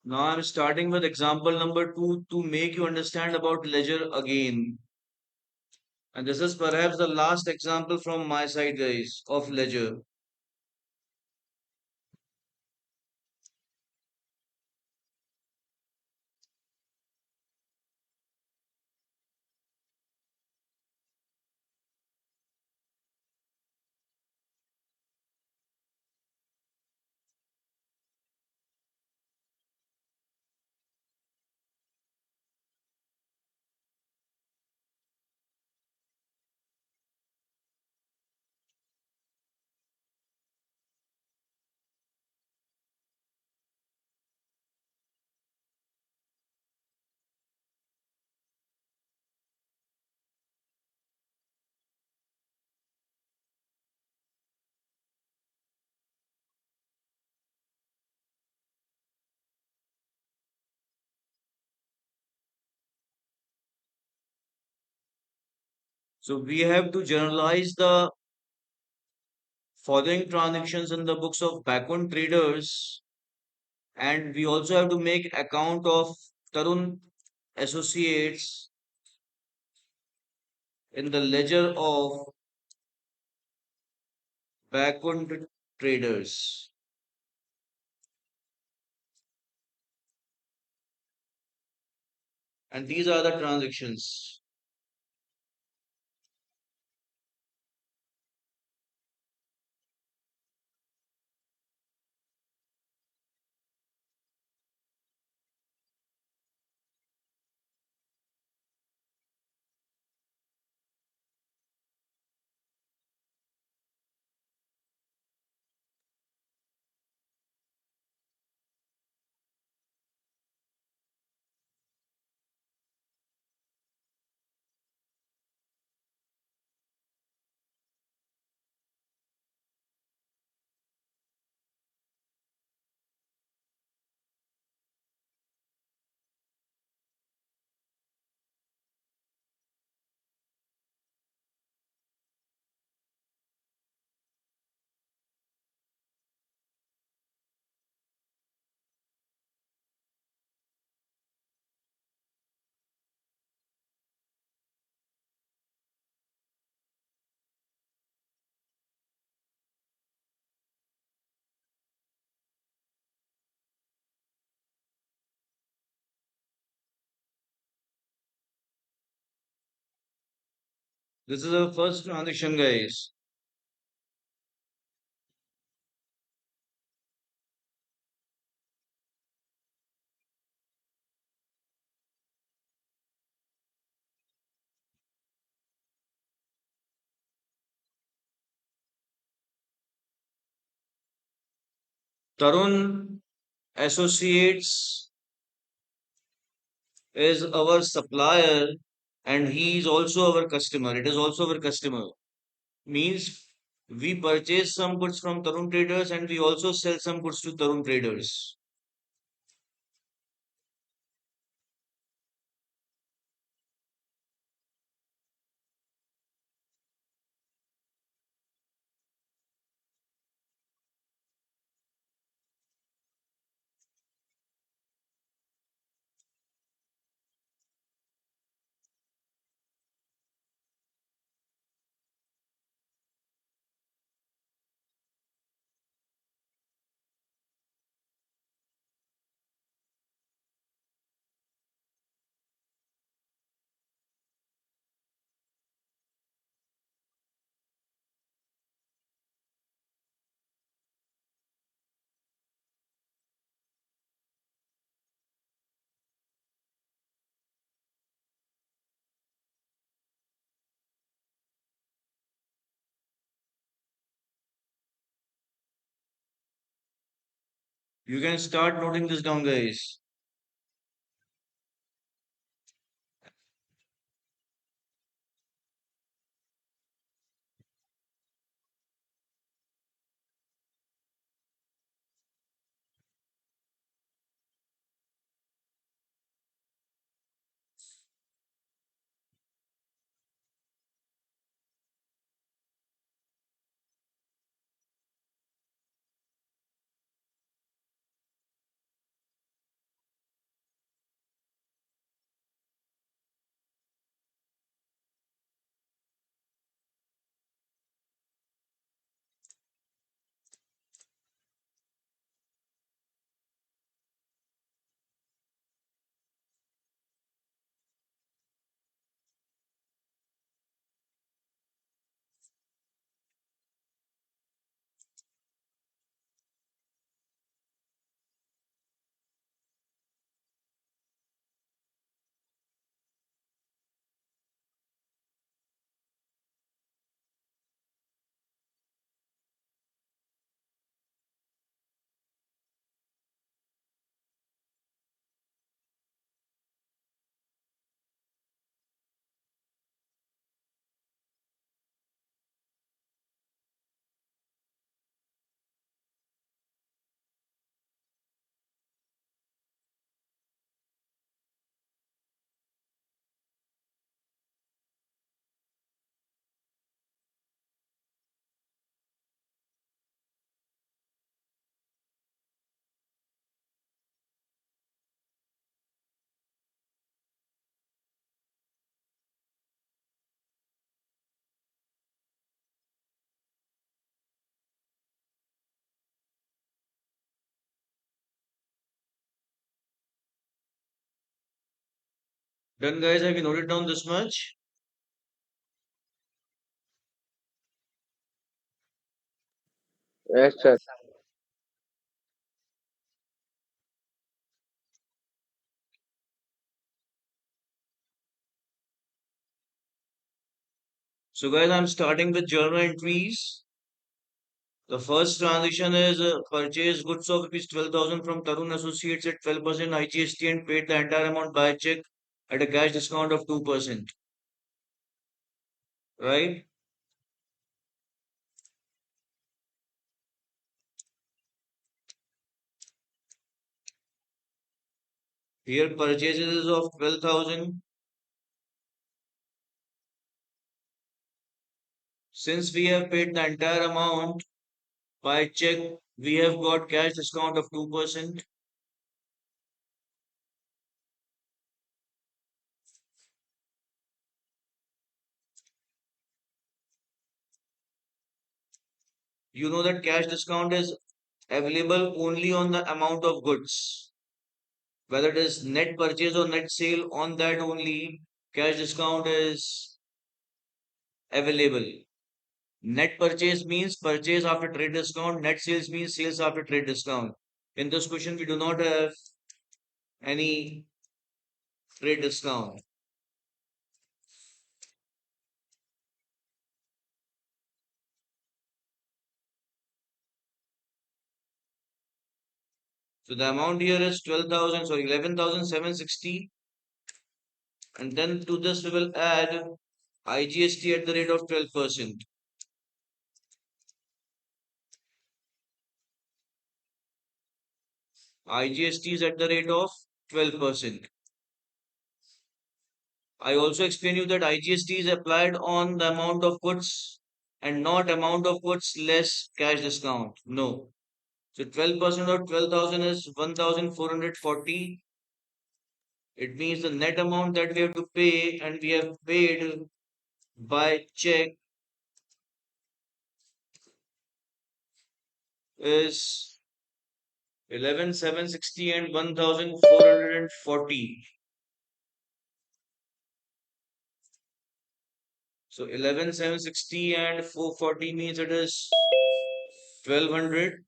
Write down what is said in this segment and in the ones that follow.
Now I'm starting with example number two to make you understand about ledger again. And this is perhaps the last example from my side, guys, of ledger. So we have to generalize the following transactions in the books of backward traders, and we also have to make account of Tarun Associates in the ledger of backward traders. And these are the transactions. This is the first transaction, guys. Tarun Associates is our supplier and he is also our customer. It is also our customer. Means we purchase some goods from Tarun traders and we also sell some goods to Tarun traders. You can start noting this down, guys. Done, guys? Have you noted down this much? Yes, sir. So, guys, I'm starting with journal entries. The first transaction is purchase goods of rupees 12,000 from Tarun Associates at 12% IGST and paid the entire amount by check at a cash discount of 2%. Right? Here, purchases of 12,000. Since we have paid the entire amount by check, we have got cash discount of 2%. You know that cash discount is available only on the amount of goods. Whether it is net purchase or net sale, on that only cash discount is available. Net purchase means purchase after trade discount. Net sales means sales after trade discount. In this question, we do not have any trade discount. So the amount here is 12,000, sorry, 11,760. And then to this, we will add IGST at the rate of 12%. IGST is at the rate of 12%. I also explain you that IGST is applied on the amount of goods and not amount of goods less cash discount. No. So 12% of 12,000 is 1,440. It means the net amount that we have to pay and we have paid by check is 11,760 and 1,440. So 11,760 and 440 means it is 1,200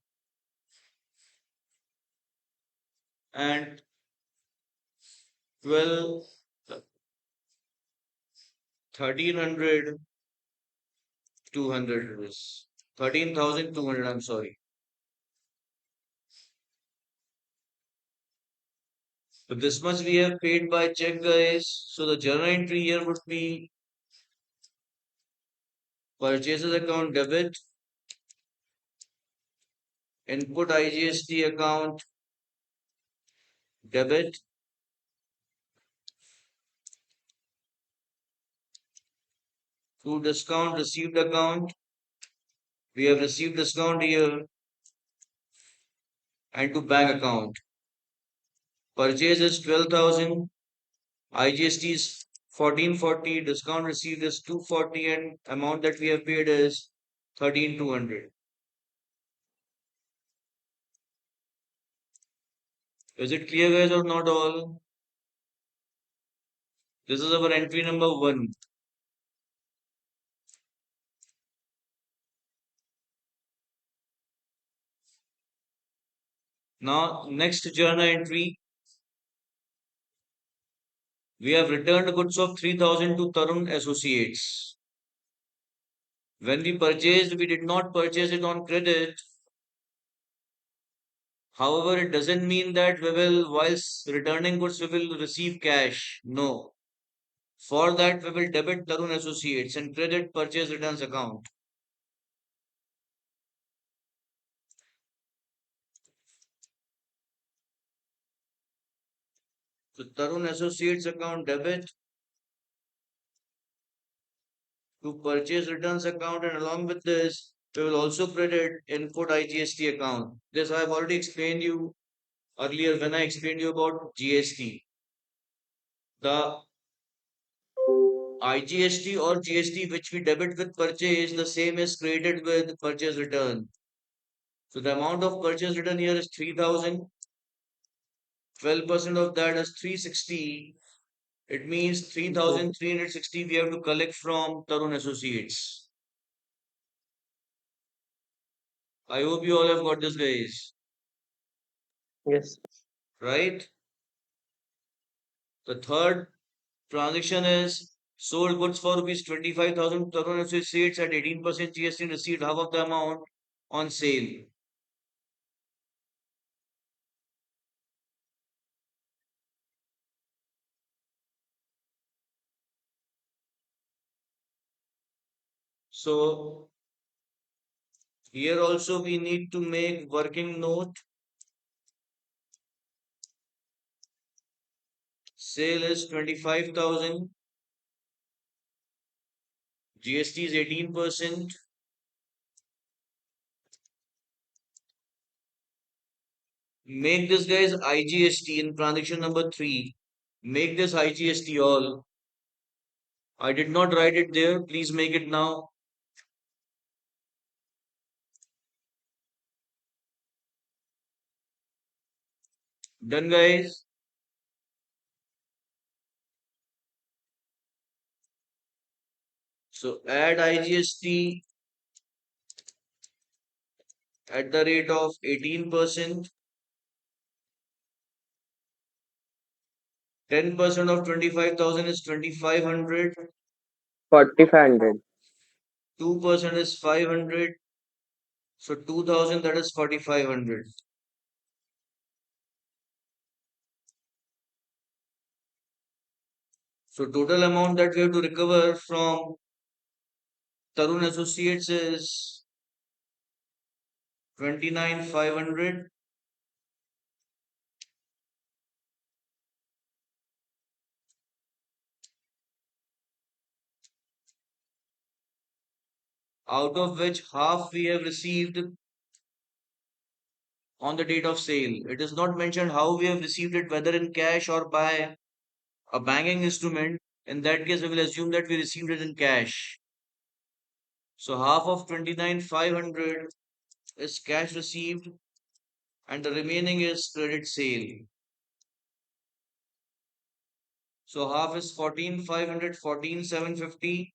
and 12, 1,300, 200 is 13,200. I'm sorry. So this much we have paid by check, guys. So the journal entry here would be purchases account debit, input IGST account debit, to discount received account. We have received discount here and to bank account. Purchase is 12,000. IGST is 1440. Discount received is 240 and amount that we have paid is 13,200. Is it clear, guys, or not all? This is our entry number one. Now, next journal entry. We have returned goods of 3,000 to Tarun Associates. When we purchased, we did not purchase it on credit. However, it doesn't mean that we will, whilst returning goods, we will receive cash. No. For that, we will debit Tarun Associates and credit purchase returns account. So Tarun Associates account debit to purchase returns account, and along with this, we will also credit input IGST account. This I have already explained you earlier when I explained you about GST. The IGST or GST which we debit with purchase, the same is credited with purchase return. So the amount of purchase return here is 3,000. 12% of that is 360. It means Mhm. 3,360 we have to collect from Tarun Associates. I hope you all have got this, guys. Yes. Right? The third transaction is sold goods for rupees 25,000 Tarun Associates at 18% GST and received half of the amount on sale. So here also we need to make working note. Sale is 25,000. GST is 18%. Make this guys IGST in transaction number 3. Make this IGST all. I did not write it there. Please make it now. Done, guys. So add IGST at the rate of 18%. 10% of 25,000 is 2,500. 4,500. 2% is 500. So 2,000 that is 4,500. So total amount that we have to recover from Tarun Associates is 29,500. Out of which half we have received on the date of sale. It is not mentioned how we have received it, whether in cash or by a banking instrument. In that case, we will assume that we received it in cash. So half of 29,500 is cash received and the remaining is credit sale. So half is 14,500, 14,750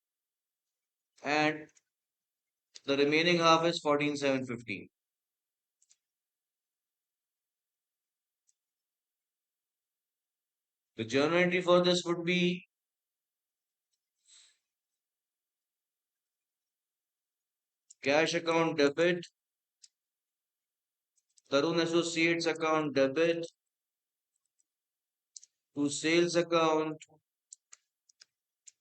and the remaining half is 14,750. The journal entry for this would be cash account debit, Tarun Associates account debit to sales account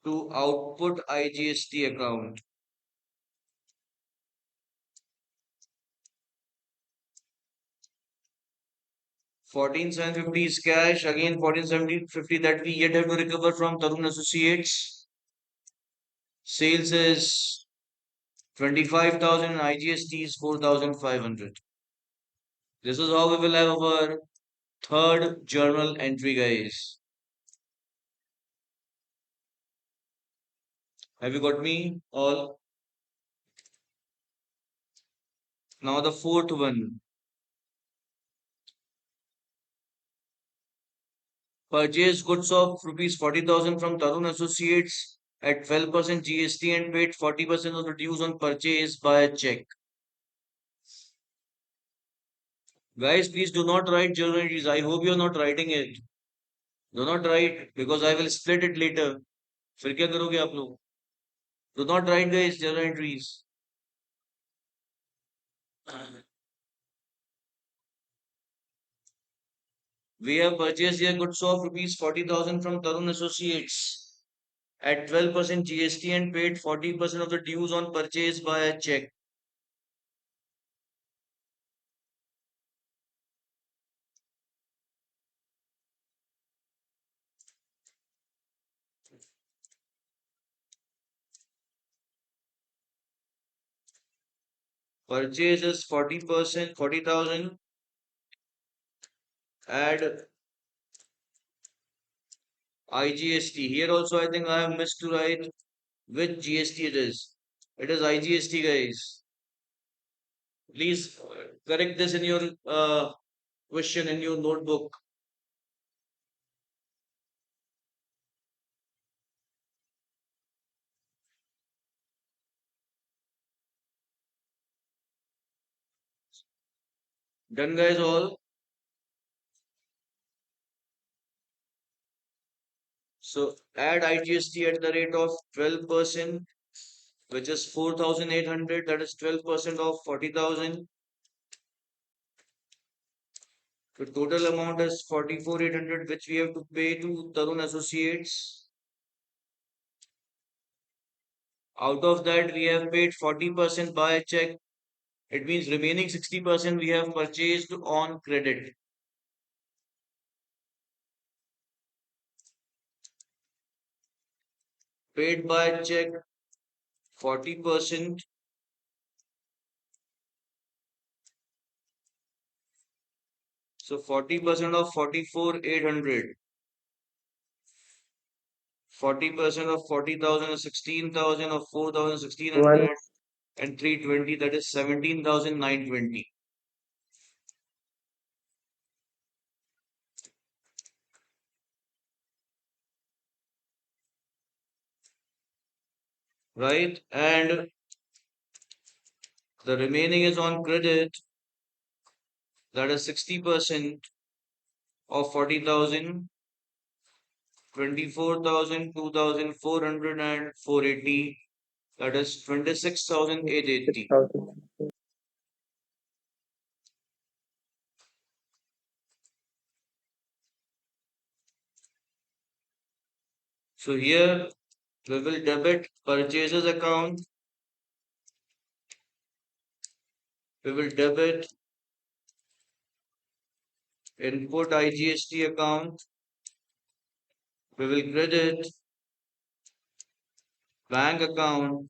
to output IGST account. 14,750 is cash. Again, 14,750 that we yet have to recover from Tarun Associates. Sales is 25,000 and IGST is 4,500. This is how we will have our third journal entry, guys. Have you got me all? Now the fourth one. Purchase goods of rupees 40,000 from Tarun Associates at 12% GST and paid 40% of the dues on purchase by a check. Guys, please do not write journal entries. I hope you are not writing it. Do not write because I will split it later. फिर क्या करोगे आप लोग? Do not write guys journal entries. We have purchased here goods of rupees 40,000 from Tarun Associates at 12% GST and paid 40% of the dues on purchase by a check. Purchase is 40%, 40,000. Add IGST. Here also I think I have missed to write which GST it is. It is IGST, guys. Please correct this in your question in your notebook. Done, guys, all. So add IGST at the rate of 12%, which is 4,800. That is 12% of 40,000. The total amount is 44,800, which we have to pay to Tarun Associates. Out of that, we have paid 40% by check. It means remaining 60% we have purchased on credit. Paid by check 40%. So 40% of 44,800. 40% of 40,000 is 16,000, of 4,000 One 1,600 and 320, that is 17,920. Right? And the remaining is on credit, that is 60% of 40,000, 24,000, 2,400 and 480, that is 26,880. 6,000. So here we will debit purchases account, we will debit input IGST account, we will credit bank account,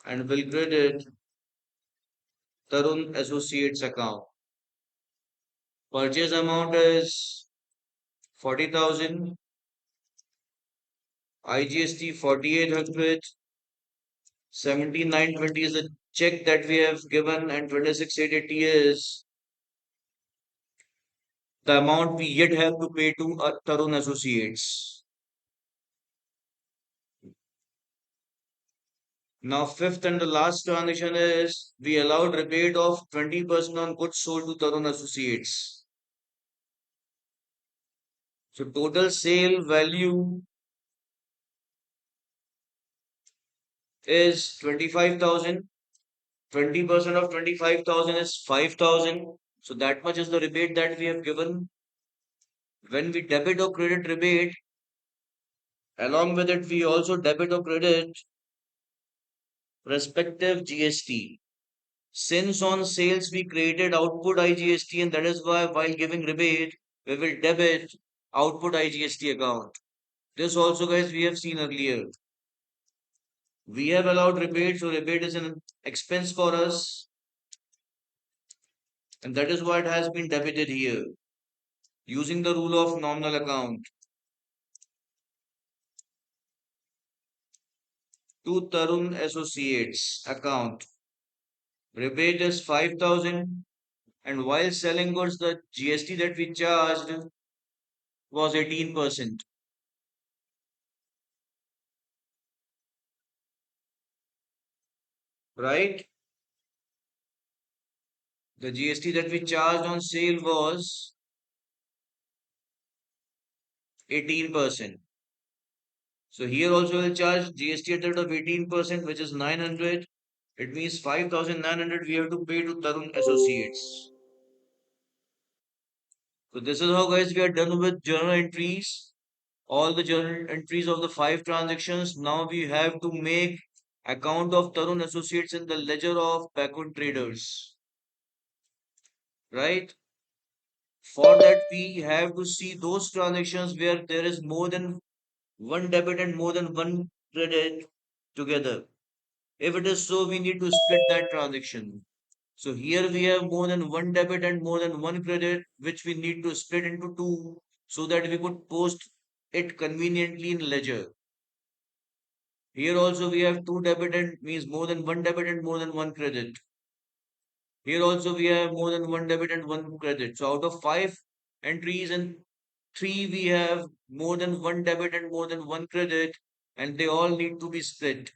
and will credit Tarun Associates account. Purchase amount is 40,000, IGST 4,800, 17,920 is the check that we have given, and 26,880 is the amount we yet have to pay to Tarun Associates. Now, fifth and the last transaction is we allowed rebate of 20% on goods sold to Tarun Associates. So, total sale value is 25,000. 20% of 25,000 is 5,000. So, that much is the rebate that we have given. When we debit or credit rebate, along with it, we also debit or credit respective GST. Since on sales we created output IGST, and that is why while giving rebate, we will debit output IGST account. This also, guys, we have seen earlier. We have allowed rebate, so rebate is an expense for us, and that is why it has been debited here using the rule of nominal account to Tarun Associates account. Rebate is 5,000, and while selling goods, the GST that we charged was 18%. Right? The GST that we charged on sale was 18%. So here also we'll charge GST at the rate of 18%, which is 900. It means 5,900 we have to pay to Tarun Associates. So this is how, guys, we are done with journal entries. All the journal entries of the 5 transactions. Now we have to make account of Tarun Associates in the ledger of backward traders. Right? For that, we have to see those transactions where there is more than one debit and more than one credit together. If it is so, we need to split that transaction. So here we have more than one debit and more than one credit, which we need to split into two so that we could post it conveniently in ledger. Here also we have two debit and means more than one debit and more than one credit. Here also we have more than one debit and one credit. So out of 5 entries and three, we have more than one debit and more than one credit, and they all need to be split.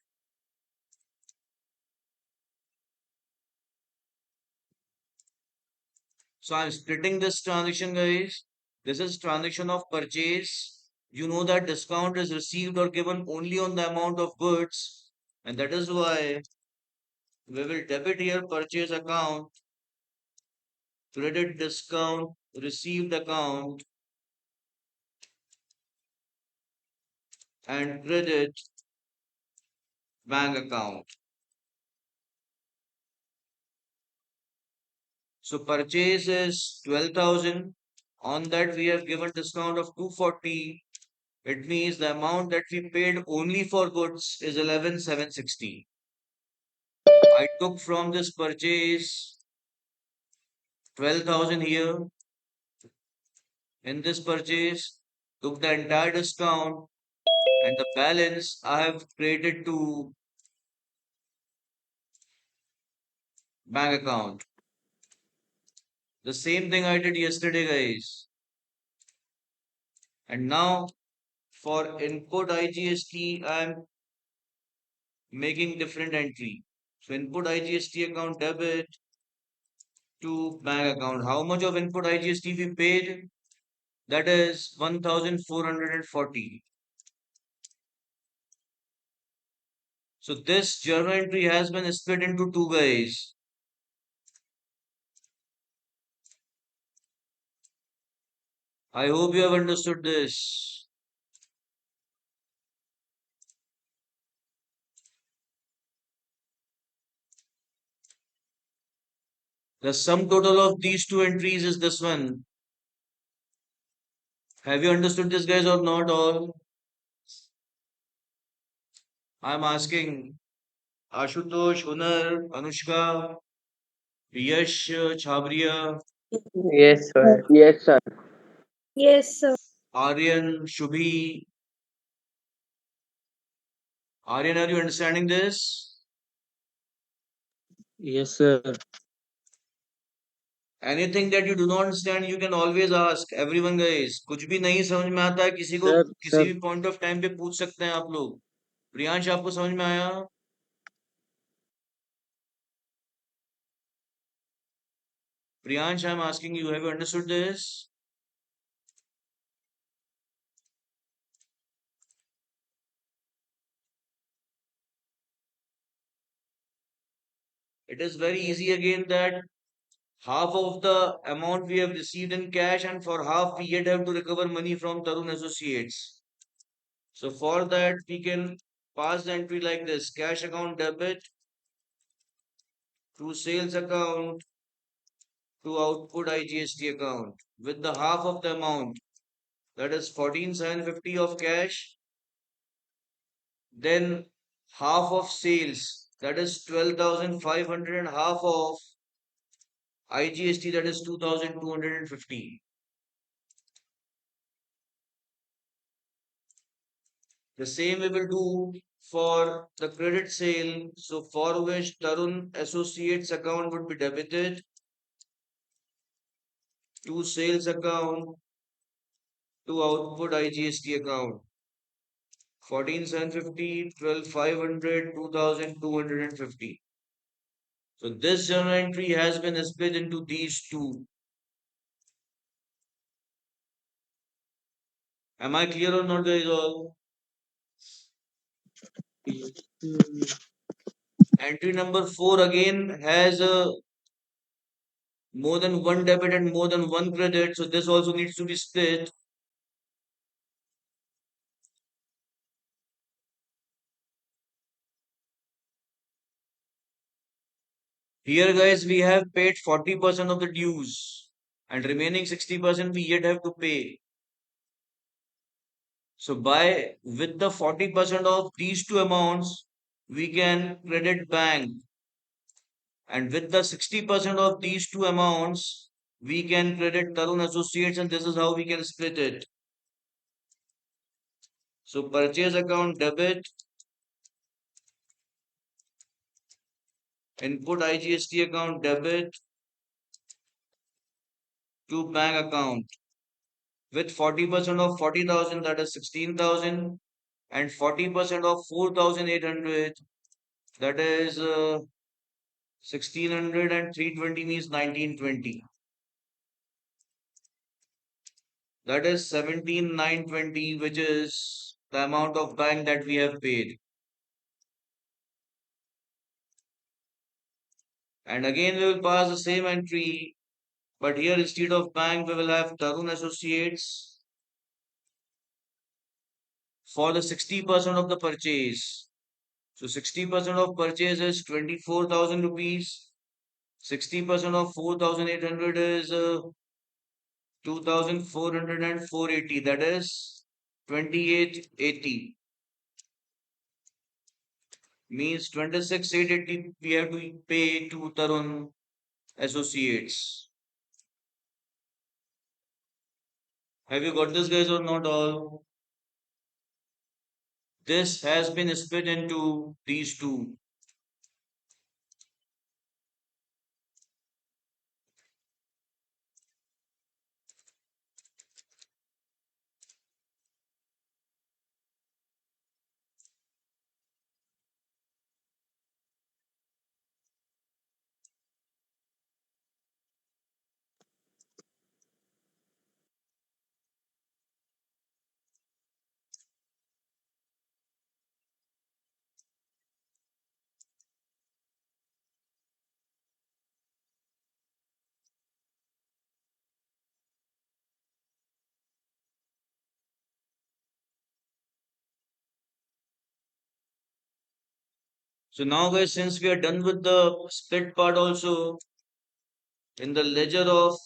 So I'm splitting this transaction, guys. This is transaction of purchase. You know that discount is received or given only on the amount of goods, and that is why we will debit here purchase account, credit discount, received account, and credit bank account. So purchase is 12,000. On that we have given discount of 240. It means the amount that we paid only for goods is 11,760. I took from this purchase 12,000 here in this purchase, took the entire discount, and the balance I have created to bank account. The same thing I did yesterday, guys. And now for input IGST, I am making different entry. So input IGST account debit to bank account. How much of input IGST we paid? That is 1,440. So this journal entry has been split into two, guys. I hope you have understood this. The sum total of these two entries is this one. Have you understood this, guys, or not all? I'm asking Ashutosh, Hunar, Anushka, Yash, Chabria, Yes, sir. Yes, sir. Yes, sir. Aryan, Shubhi. Aryan, are you understanding this? Yes, sir. Anything that you do not understand, you can always ask. Everyone, guys. कुछ भी नहीं समझ में आता है किसी को Sir, किसी sir. भी पॉइंट ऑफ टाइम पे पूछ सकते हैं आप लोग. प्रियांश आपको समझ में आया? Priyansh, I'm asking you, have you understood this? It is very easy again that half of the amount we have received in cash and for half we yet have to recover money from Tarun Associates. So for that we can pass the entry like this: cash account debit to sales account to output IGST account with the half of the amount, that is 14,750 of cash, then half of sales, that is 12,500, and half of IGST, that is 2,250. The same we will do for the credit sale. So for which Tarun Associates account would be debited to sales account to output IGST account. 14,750, 12,500, 2,250. So this journal entry has been split into these two. Am I clear or not, guys? All Yes. entry number 4 again has more than one debit and more than one credit. So this also needs to be split. Here, guys, we have paid 40% of the dues and remaining 60% we yet have to pay. So by with the 40% of these two amounts, we can credit bank, and with the 60% of these two amounts, we can credit Tarun Associates, and this is how we can split it. So purchase account debit, input IGST account debit to bank account with 40% of 40,000, that is 16,000, and 40% of 4,800, that is 1,600, and 320 means 1,920. That is 17,920, which is the amount of bank that we have paid. And again, we will pass the same entry, but here instead of bank, we will have Tarun Associates for the 60% of the purchase. So 60% of purchase is 24,000 rupees. 60% of 4,800 is 2,400 and 480. That is 2880. Means 26,880 we have to pay to Tarun Associates. Have you got this, guys, or not all? This has been split into these two. So now, guys, since we are done with the split part also, in the ledger of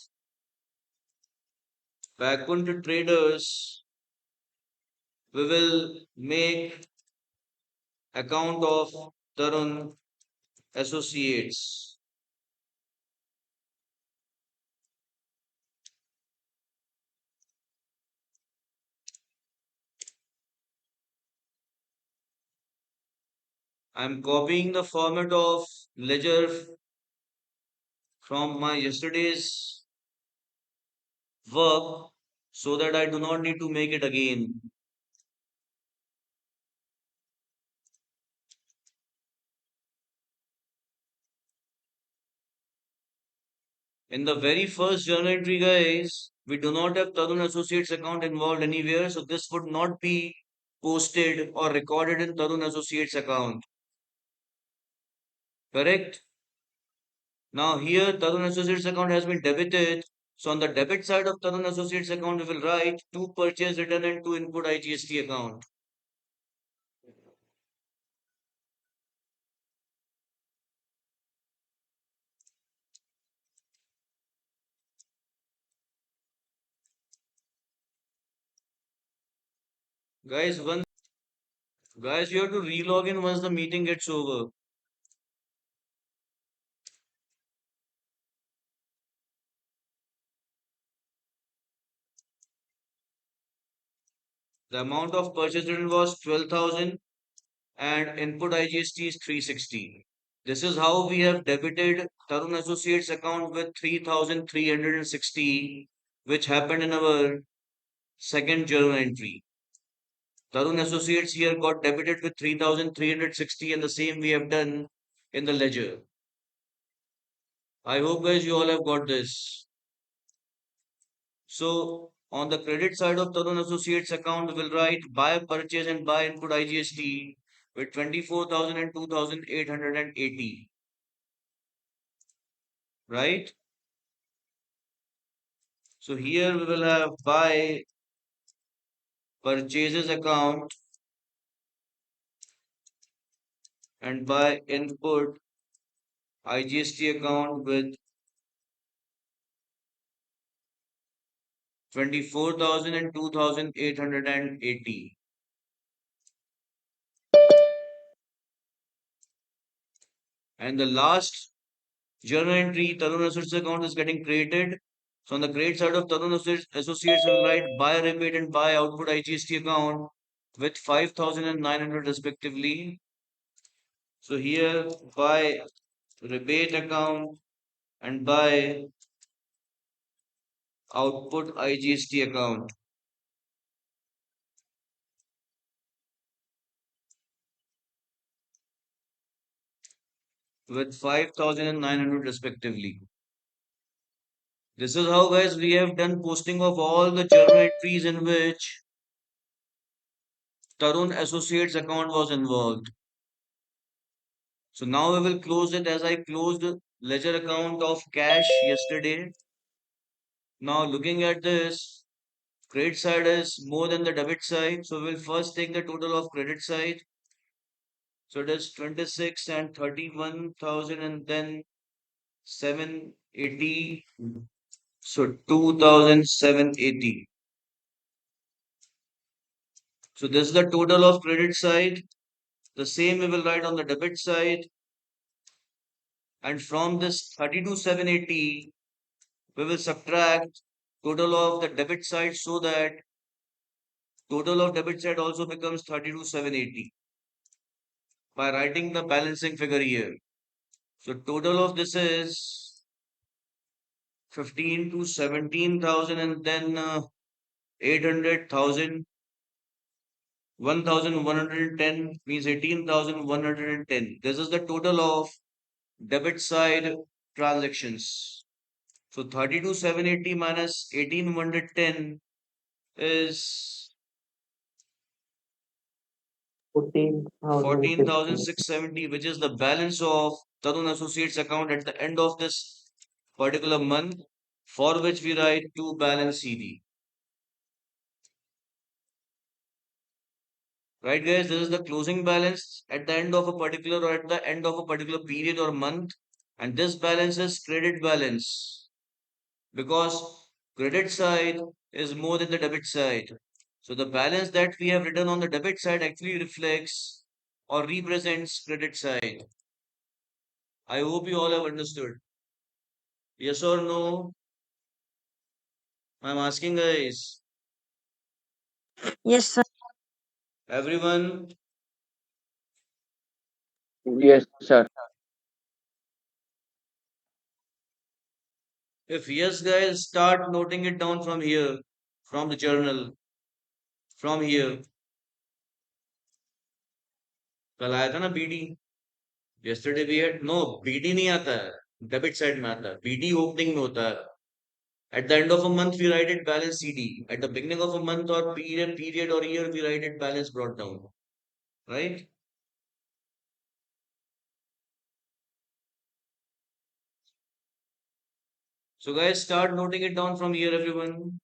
backward traders, we will make account of Tarun Associates. I'm copying the format of ledger from my yesterday's work so that I do not need to make it again. In the very first journal entry, guys, we do not have Tarun Associates account involved anywhere, so this would not be posted or recorded in Tarun Associates account. Correct? Now here Tarun Associates account has been debited. So on the debit side of Tarun Associates account, we will write two purchase return and two input IGST account. Guys, you have to relog in once the meeting gets over. The amount of purchase return was 12,000 and input IGST is 360. This is how we have debited Tarun Associates account with 3,360, which happened in our second journal entry. Tarun Associates here got debited with 3,360 and the same we have done in the ledger. I hope, guys, you all have got this. So on the credit side of Tarun Associates account, we will write buy purchase and buy input IGST with 24,000 and 2,880. Right? So here we will have buy purchases account and buy input IGST account with 24,000 and 2,880. And the last journal entry, Tarun Associates account is getting created. So on the credit side of Tarun Associates will write buy rebate and buy output IGST account with 5,900 respectively. So here buy rebate account and buy output IGST account with 5,900 respectively. This is how, guys, we have done posting of all the journal entries in which Tarun Associates account was involved. So now we will close it as I closed ledger account of cash yesterday. Now looking at this, credit side is more than the debit side. So we'll first take the total of credit side. So it is 26 and 31,000 and then 780. So 2,780. So this is the total of credit side. The same we will write on the debit side. And from this 32,780, we will subtract total of the debit side so that total of debit side also becomes 32,780 by writing the balancing figure here. So total of this is 15 to 17,000 and then 800,000. 1,110 means 18,110. This is the total of debit side transactions. So 32,780 minus 18,110 is 14,600. 14,670, which is the balance of Tarun Associates account at the end of this particular month, for which we write to balance CD. Right, guys? This is the closing balance at the end of a particular or at the end of a particular period or month. And this balance is credit balance because credit side is more than the debit side. So the balance that we have written on the debit side actually reflects or represents credit side. I hope you all have understood. Yes or no? I'm asking guys. Yes, sir. Everyone, Yes, sir. if yes, guys, start noting it down from here, from the journal, from here. कल आया था ना BD yesterday we had no BD नहीं आता है debit side में आता है बीडी ओपनिंग में होता है at the end of a month we write it balance CD at the beginning of a month or period or year we write it balance brought down, right? So guys, start noting it down from here, everyone.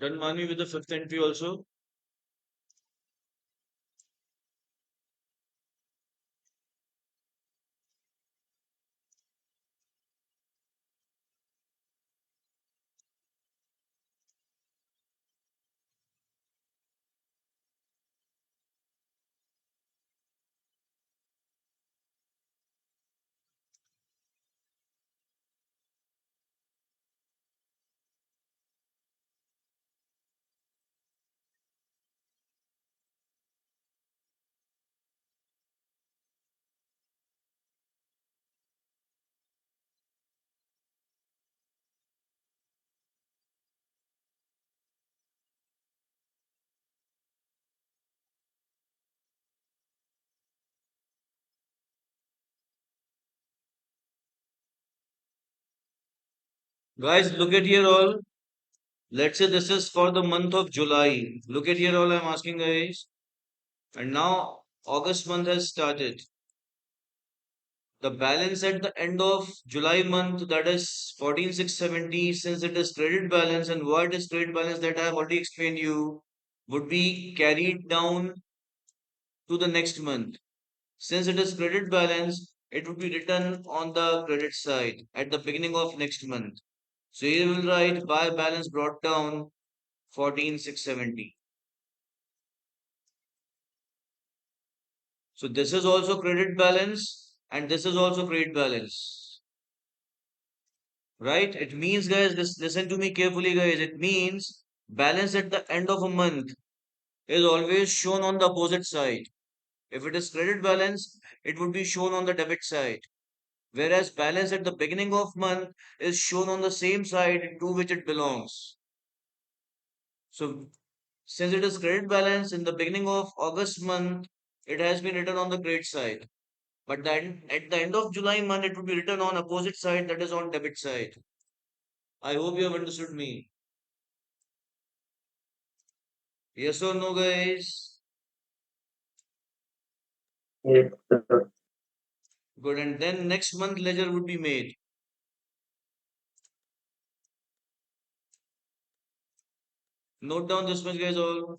Done Mani with the fifth entry also. Guys, look at here all. Let's say this is for the month of July. Look at here all I'm asking guys. And now August month has started. The balance at the end of July month, that is 14,670, since it is credit balance, and what is credit balance that I have already explained you, would be carried down to the next month. Since it is credit balance, it would be written on the credit side at the beginning of next month. So here we will write by balance brought down 14,670. So this is also credit balance and this is also credit balance. Right? It means, guys, listen to me carefully, guys. It means balance at the end of a month is always shown on the opposite side. If it is credit balance, it would be shown on the debit side. Whereas balance at the beginning of month is shown on the same side to which it belongs. So since it is credit balance in the beginning of August month, it has been written on the credit side. But then at the end of July month, it would be written on opposite side, that is on debit side. I hope you have understood me. Yes or no, guys? Yes, sir. Good. And then next month ledger would be made. Note down this much, guys, all.